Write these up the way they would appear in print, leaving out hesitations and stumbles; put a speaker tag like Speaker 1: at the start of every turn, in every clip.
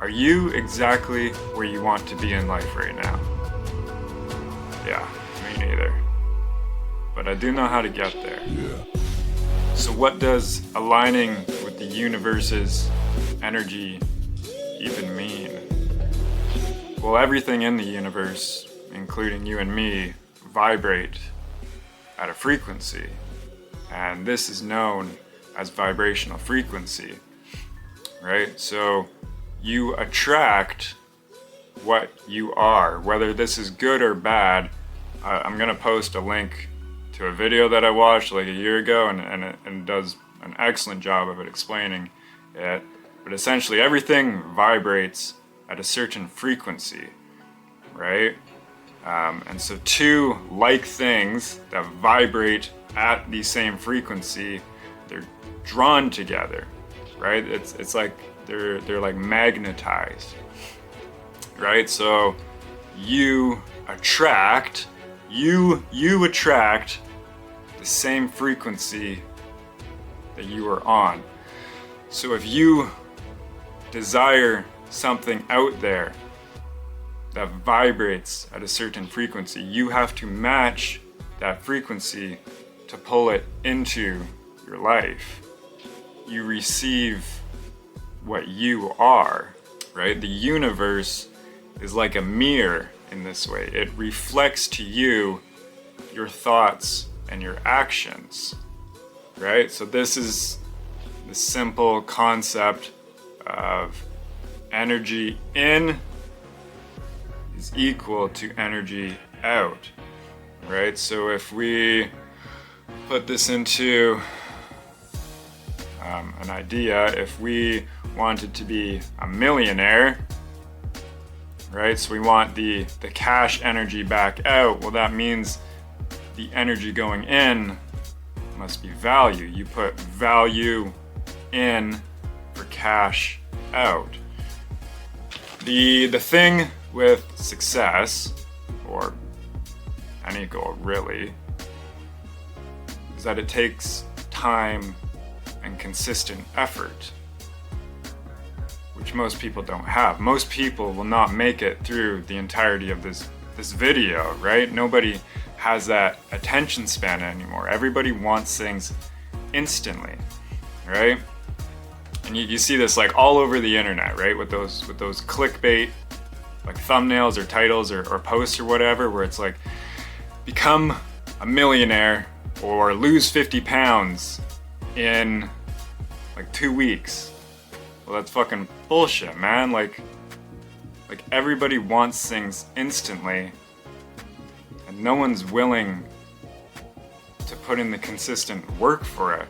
Speaker 1: Are you exactly where you want to be in life right now? Yeah, me neither. But I do know how to get there. So what does aligning with the universe's energy even mean? Well, everything in the universe, including you and me, vibrate at a frequency. And this is known as vibrational frequency, right? So you attract what you are, whether this is good or bad. I'm gonna post a link to a video that I watched like a year ago, and it does an excellent job of it explaining it. But essentially everything vibrates at a certain frequency, right? And so two like things that vibrate at the same frequency, they're drawn together, right? It's like they're like magnetized, right? So you attract the same frequency that you are on. So if you desire something out there that vibrates at a certain frequency, you have to match that frequency to pull it into your life. You receive what you are, right? The universe is like a mirror in this way. It reflects to you your thoughts and your actions, right? So this is the simple concept of energy in is equal to energy out, right? So if we put this into an idea, if we wanted to be a millionaire, right? So we want the cash energy back out. Well, that means the energy going in must be value. You put value in for cash out. The thing with success, or any goal really, is that it takes time and consistent effort, which most people don't have. Most people will not make it through the entirety of this video, right? Nobody has that attention span anymore. Everybody wants things instantly, right? And you see this like all over the internet, right? With those clickbait, like thumbnails or titles or posts or whatever, where it's like, become a millionaire or lose 50 pounds in like 2 weeks. Well, that's fucking bullshit, man. Like everybody wants things instantly, and no one's willing to put in the consistent work for it.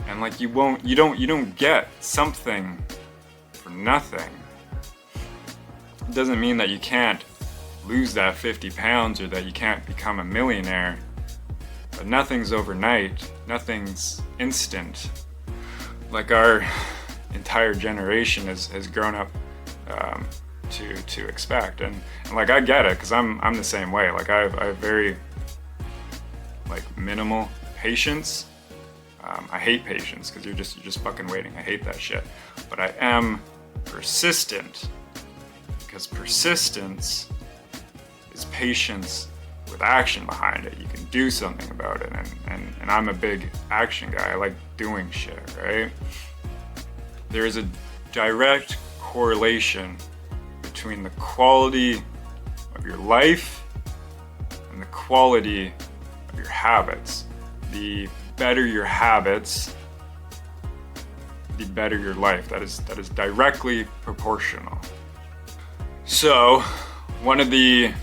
Speaker 1: And like you don't get something for nothing. It doesn't mean that you can't lose that 50 pounds or that you can't become a millionaire. But nothing's overnight, nothing's instant. Like our entire generation has grown up to expect, and like I get it, because I'm the same way. Like I have very like minimal patience. I hate patience because you're just fucking waiting. I hate that shit. But I am persistent, because persistence is patience with action behind it. You can do something about it, and I'm a big action guy. I like doing shit, right? There is a direct correlation between the quality of your life and the quality of your habits. The better your habits, the better your life. That is directly proportional. So one of the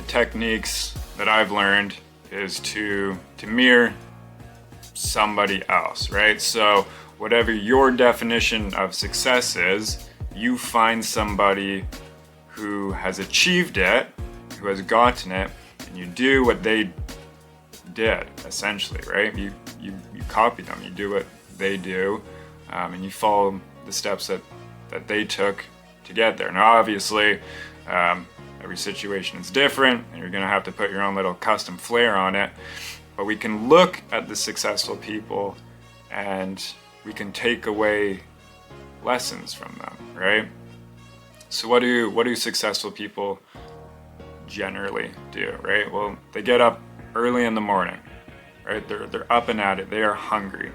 Speaker 1: techniques that I've learned is to mirror somebody else, right? So whatever your definition of success is, you find somebody who has achieved it, who has gotten it, and you do what they did, essentially, right? You copy them, you do what they do, and you follow the steps that they took to get there. Now, obviously, every situation is different, and you're gonna have to put your own little custom flair on it, but we can look at the successful people and we can take away lessons from them, right? So what do successful people generally do, right? Well, they get up early in the morning, right? They're up and at it. They are hungry.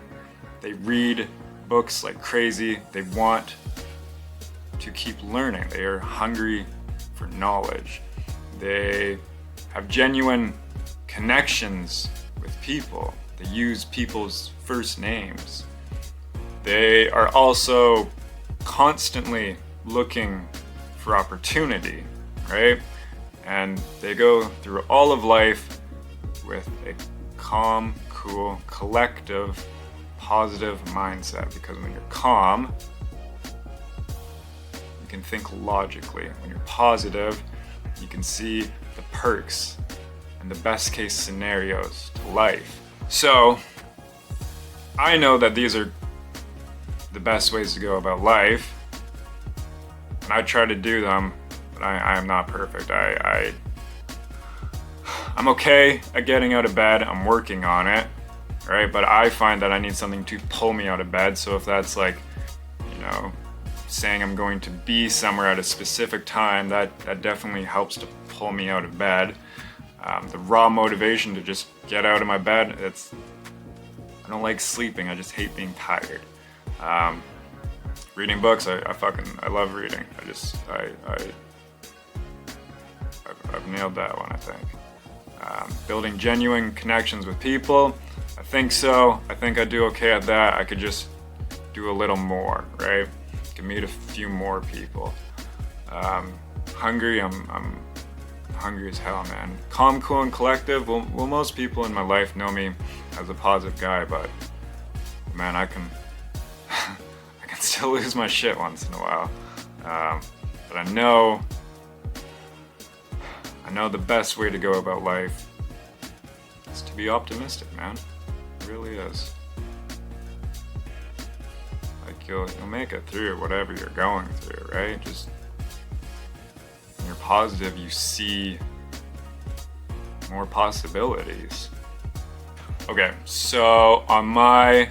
Speaker 1: They read books like crazy. They want to keep learning. They are hungry for knowledge. They have genuine connections with people. They use people's first names. They are also constantly looking for opportunity, right? And they go through all of life with a calm, cool, collective, positive mindset, because when you're calm, you can think logically. When you're positive, you can see the perks and the best case scenarios to life. So I know that these are the best ways to go about life, and I try to do them, but I am not perfect. I'm okay at getting out of bed. I'm working on it, right? But I find that I need something to pull me out of bed. So if that's like, saying I'm going to be somewhere at a specific time, that definitely helps to pull me out of bed. The raw motivation to just get out of my bed, I don't like sleeping. I just hate being tired. Reading books, I love reading. I've nailed that one, I think. Building genuine connections with people, I think so. I think I do okay at that. I could just do a little more, right? Could meet a few more people. Hungry, I'm hungry as hell, man. Calm, cool, and collective. Well, most people in my life know me as a positive guy, but man, I can still lose my shit once in a while. But I know the best way to go about life is to be optimistic, man. It really is. Like you'll make it through whatever you're going through, right? Just when you're positive, you see more possibilities. Okay, so on my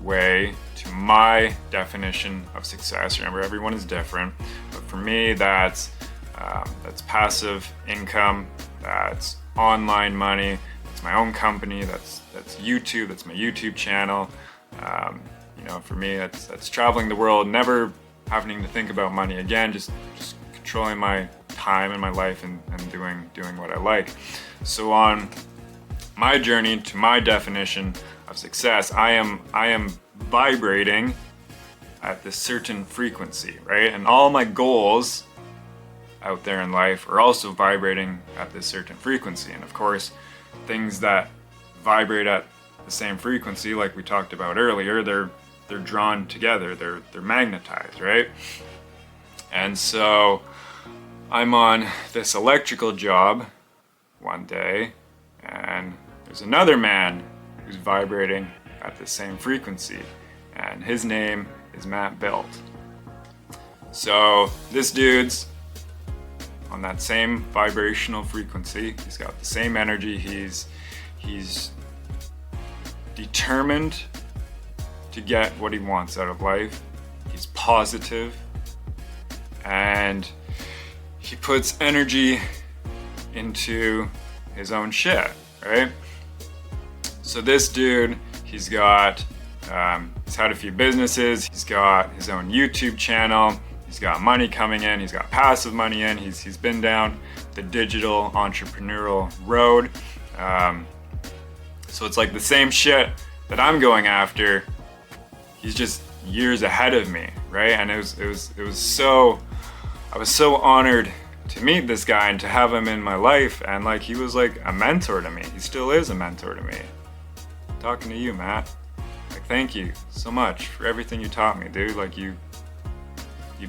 Speaker 1: way to my definition of success, remember everyone is different, but for me that's passive income, that's online money, that's my own company, that's YouTube, that's my YouTube channel. For me that's traveling the world, never having to think about money again, just controlling my time in my life and doing what I like. So on my journey to my definition of success, I am vibrating at this certain frequency, right? And all my goals out there in life are also vibrating at this certain frequency. And of course, things that vibrate at the same frequency, like we talked about earlier, they're drawn together, they're magnetized, right? And so I'm on this electrical job one day, and there's another man who's vibrating at the same frequency, and his name is Matbuilt. So this dude's on that same vibrational frequency. He's got the same energy. He's determined to get what he wants out of life. He's positive, and he puts energy into his own shit, right? So this dude, he's had a few businesses, he's got his own YouTube channel, he's got money coming in, he's got passive money in, he's been down the digital entrepreneurial road. So it's like the same shit that I'm going after, he's just years ahead of me, right? And I was so honored to meet this guy and to have him in my life, and like he was like a mentor to me. He still is a mentor to me. I'm talking to you, Matt. Like, thank you so much for everything you taught me, dude. Like you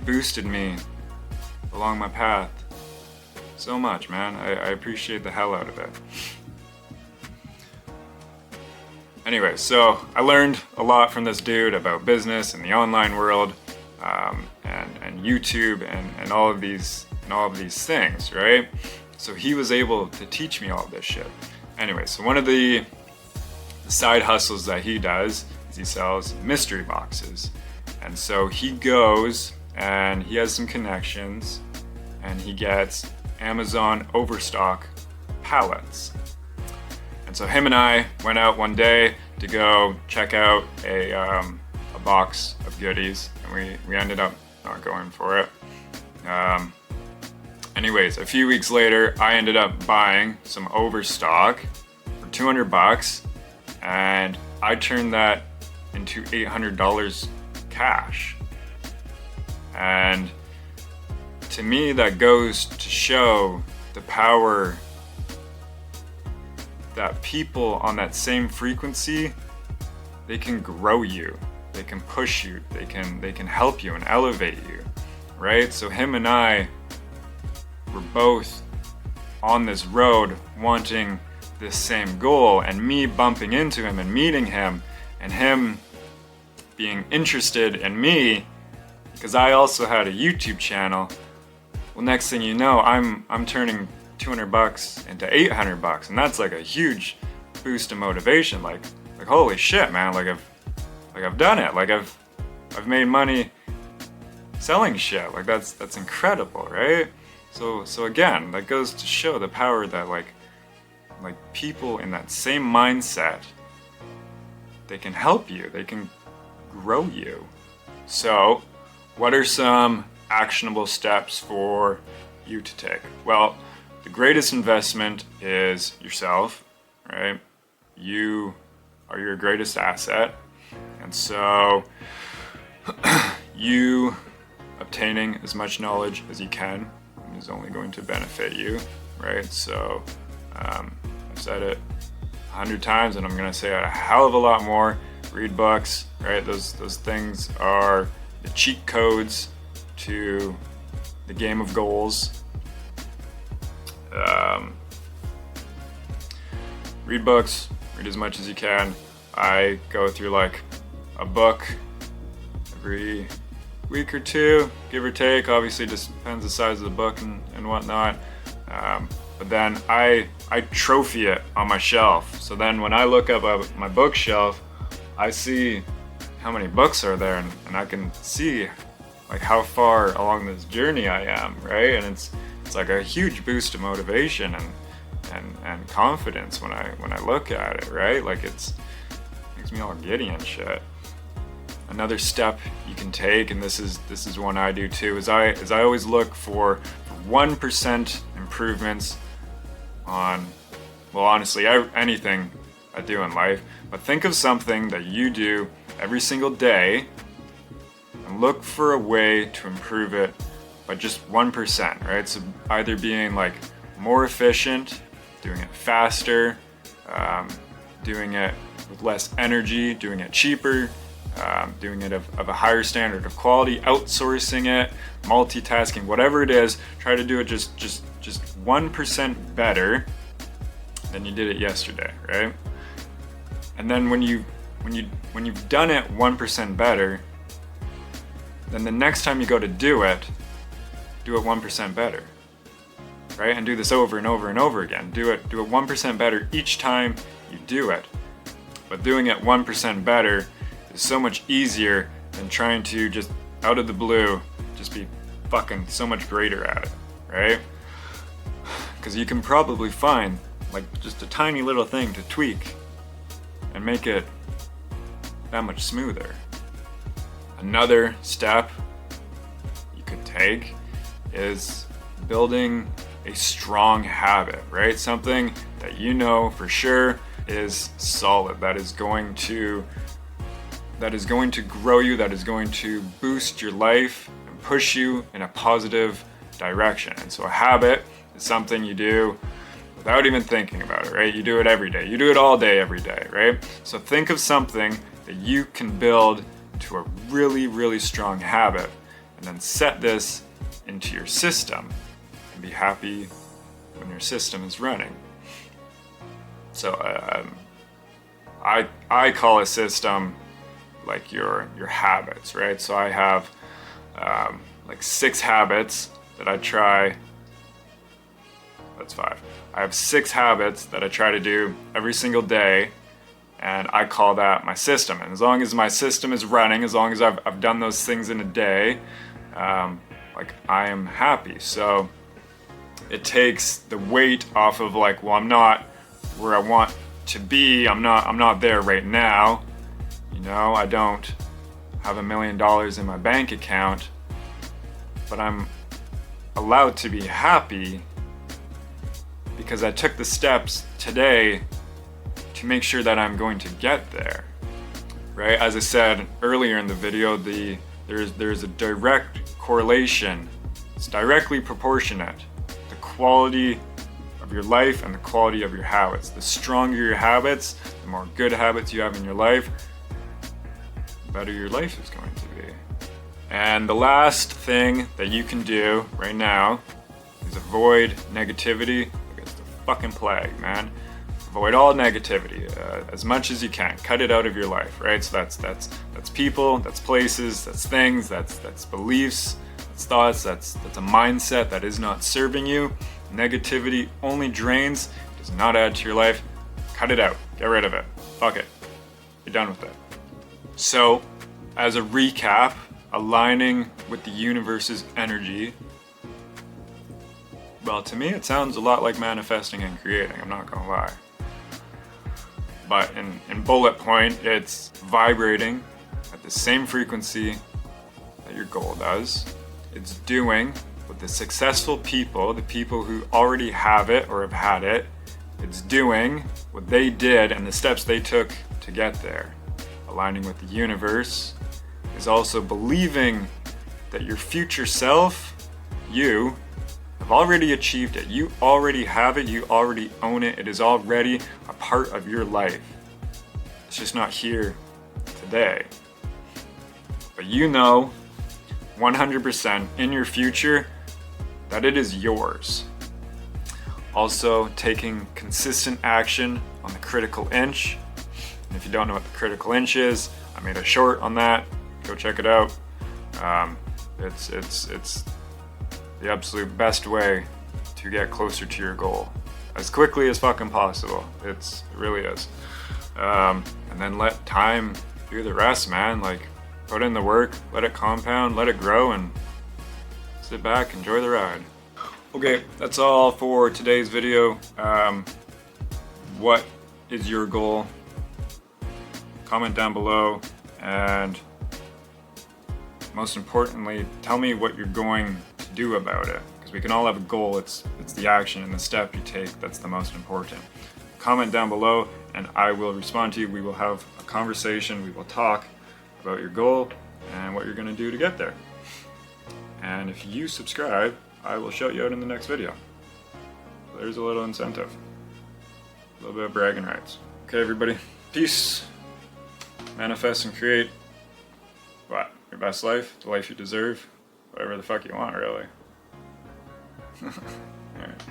Speaker 1: boosted me along my path so much, man. I appreciate the hell out of it. Anyway, so I learned a lot from this dude about business and the online world, and YouTube and all of these things, right? So he was able to teach me all of this shit. Anyway, so one of the side hustles that he does is he sells mystery boxes. And so he goes and he has some connections, and he gets Amazon overstock pallets. And so him and I went out one day to go check out a box of goodies, and we ended up not going for it. Anyways, a few weeks later, I ended up buying some overstock for $200, and I turned that into $800 cash. And to me, that goes to show the power that people on that same frequency, they can grow you, they can push you, they can help you and elevate you, right? So him and I were both on this road wanting this same goal, and me bumping into him and meeting him, and him being interested in me because I also had a YouTube channel. Well, next thing you know, I'm turning $200 into $800, and that's like a huge boost of motivation. Like holy shit, man! Like I've done it. Like I've made money selling shit. Like that's incredible, right? So again, that goes to show the power that like people in that same mindset, they can help you. They can grow you. So, what are some actionable steps for you to take? Well, the greatest investment is yourself, right? You are your greatest asset. And so you obtaining as much knowledge as you can is only going to benefit you, right? So I've said it 100 times, and I'm going to say it a hell of a lot more. Read books, right? Those things are the cheat codes to the game of goals. Read books, read as much as you can. I go through like a book every week or two, give or take. Obviously, just depends the size of the book and whatnot. But then I trophy it on my shelf. So then when I look up my bookshelf, I see how many books are there, and I can see like how far along this journey I am, right? And it's like a huge boost of motivation and confidence when I look at it, right? Like it makes me all giddy and shit. Another step you can take, and this is one I do too, is I always look for 1% improvements on, well, honestly, anything I do in life. But think of something that you do every single day and look for a way to improve it by just 1%, right? So either being like more efficient, doing it faster, doing it with less energy, doing it cheaper, doing it of a higher standard of quality, outsourcing it, multitasking, whatever it is, try to do it just 1% better than you did it yesterday, right? And then when you've done it 1% better, then the next time you go to do it 1% better, right? And do this over and over and over again. Do it 1% better each time you do it. But doing it 1% better is so much easier than trying to just out of the blue just be fucking so much greater at it, right? Because you can probably find like just a tiny little thing to tweak and make it that much smoother. Another step you could take is building a strong habit, right? Something that you know for sure is solid, that is going to grow you, that is going to boost your life and push you in a positive direction. And so a habit is something you do without even thinking about it, right? You do it every day. You do it all day, every day, right? So think of something that you can build into a really, really strong habit, and then set this into your system and be happy when your system is running. So I call a system like your habits, right? So I have like 6 habits that I try. That's 5. I have 6 habits that I try to do every single day, and I call that my system. And as long as my system is running, as long as I've done those things in a day, like I am happy. So it takes the weight off of like, well, I'm not where I want to be. I'm not there right now. You know, I don't have $1 million in my bank account, but I'm allowed to be happy because I took the steps today to make sure that I'm going to get there, right? As I said earlier in the video, there's a direct correlation. It's directly proportionate. The quality of your life and the quality of your habits. The stronger your habits, the more good habits you have in your life, the better your life is going to be. And the last thing that you can do right now is avoid negativity. It's the fucking plague, man. Avoid all negativity as much as you can. Cut it out of your life, right? So that's people, that's places, that's things, that's beliefs, that's thoughts, that's a mindset that is not serving you. Negativity only drains, does not add to your life. Cut it out. Get rid of it. Fuck it. You're done with it. So, as a recap, aligning with the universe's energy, well, to me it sounds a lot like manifesting and creating, I'm not gonna lie. But in bullet point, it's vibrating at the same frequency that your goal does. It's doing what the successful people, the people who already have it or have had it, it's doing what they did and the steps they took to get there. Aligning with the universe is also believing that your future self, you, have already achieved it. You already have it. You already own it. It is already a part of your life. It's just not here today. But you know 100% in your future that it is yours. Also, taking consistent action on the critical inch. And if you don't know what the critical inch is, I made a short on that. Go check it out. It's the absolute best way to get closer to your goal as quickly as fucking possible. It really is. And then let time do the rest, man. Like, put in the work, let it compound, let it grow, and sit back, enjoy the ride. Okay, that's all for today's video. What is your goal? Comment down below, and most importantly, tell me what you're going to do about it, because we can all have a goal. It's the action and the step you take that's the most important. Comment down below and I will respond to you. We will have a conversation. We will talk about your goal and what you're going to do to get there. And if you subscribe, I will shout you out in the next video. So there's a little incentive, a little bit of bragging rights. Okay, everybody, peace. Manifest and create what? Your best life, the life you deserve, whatever the fuck you want, really. All right.